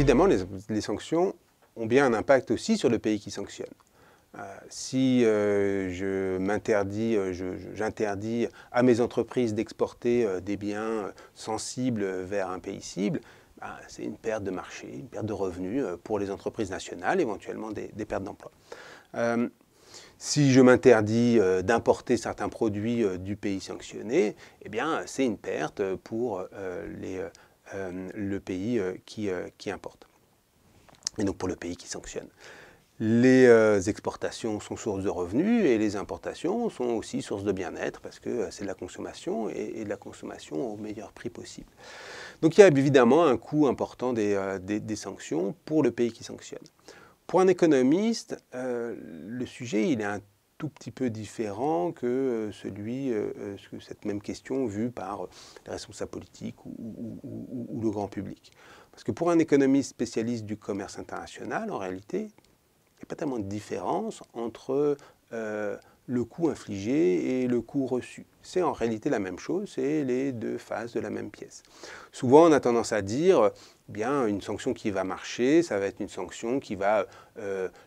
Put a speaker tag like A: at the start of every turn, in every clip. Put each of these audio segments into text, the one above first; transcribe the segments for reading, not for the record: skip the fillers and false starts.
A: évidemment, les sanctions ont bien un impact aussi sur le pays qui sanctionne. Si j'interdis à mes entreprises d'exporter des biens sensibles vers un pays cible, c'est une perte de marché, une perte de revenus pour les entreprises nationales, éventuellement des pertes d'emplois. Si je m'interdis d'importer certains produits du pays sanctionné, eh bien, c'est une perte pour le pays qui importe, et donc pour le pays qui sanctionne. Les exportations sont source de revenus et les importations sont aussi source de bien-être parce que c'est de la consommation et de la consommation au meilleur prix possible. Donc il y a évidemment un coût important des sanctions pour le pays qui sanctionne. Pour un économiste, le sujet il est un tout petit peu différent que cette même question vue par les responsables politiques ou le grand public. Parce que pour un économiste spécialiste du commerce international, en réalité, il n'y a pas tellement de différence entre le coût infligé et le coût reçu. C'est en réalité la même chose, c'est les deux faces de la même pièce. Souvent, on a tendance à dire, bien, une sanction qui va marcher, ça va être une sanction qui va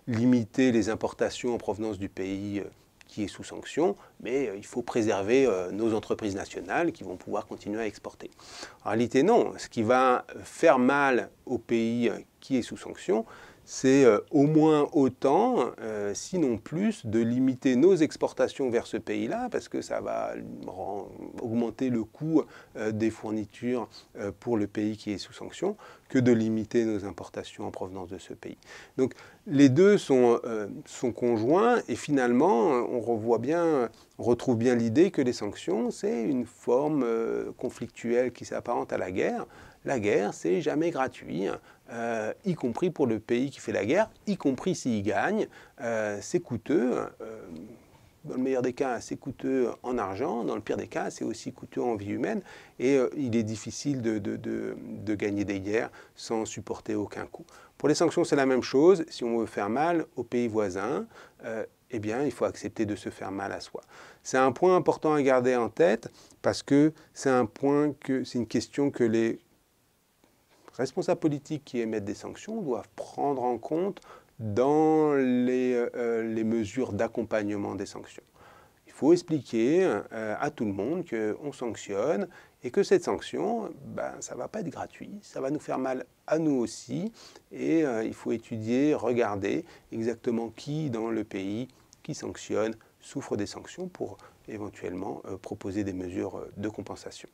A: limiter les importations en provenance du pays qui est sous sanction, mais il faut préserver nos entreprises nationales qui vont pouvoir continuer à exporter. En réalité, non. Ce qui va faire mal au pays qui est sous sanction, c'est au moins autant, sinon plus, de limiter nos exportations vers ce pays-là, parce que ça va augmenter le coût des fournitures pour le pays qui est sous sanction, que de limiter nos importations en provenance de ce pays. Donc les deux sont conjoints, et finalement, on retrouve bien l'idée que les sanctions, c'est une forme conflictuelle qui s'apparente à la guerre. La guerre, c'est jamais gratuit, y compris pour le pays qui fait la guerre, y compris s'il gagne. C'est coûteux. Dans le meilleur des cas, c'est coûteux en argent. Dans le pire des cas, c'est aussi coûteux en vie humaine. Et il est difficile de gagner des guerres sans supporter aucun coût. Pour les sanctions, c'est la même chose. Si on veut faire mal aux pays voisins, eh bien, il faut accepter de se faire mal à soi. C'est un point important à garder en tête parce que c'est une question que les responsables politiques qui émettent des sanctions doivent prendre en compte dans les mesures d'accompagnement des sanctions. Il faut expliquer à tout le monde qu'on sanctionne et que cette sanction, ça ne va pas être gratuit, ça va nous faire mal à nous aussi. Et il faut étudier, regarder exactement qui dans le pays qui sanctionne souffre des sanctions pour éventuellement proposer des mesures de compensation.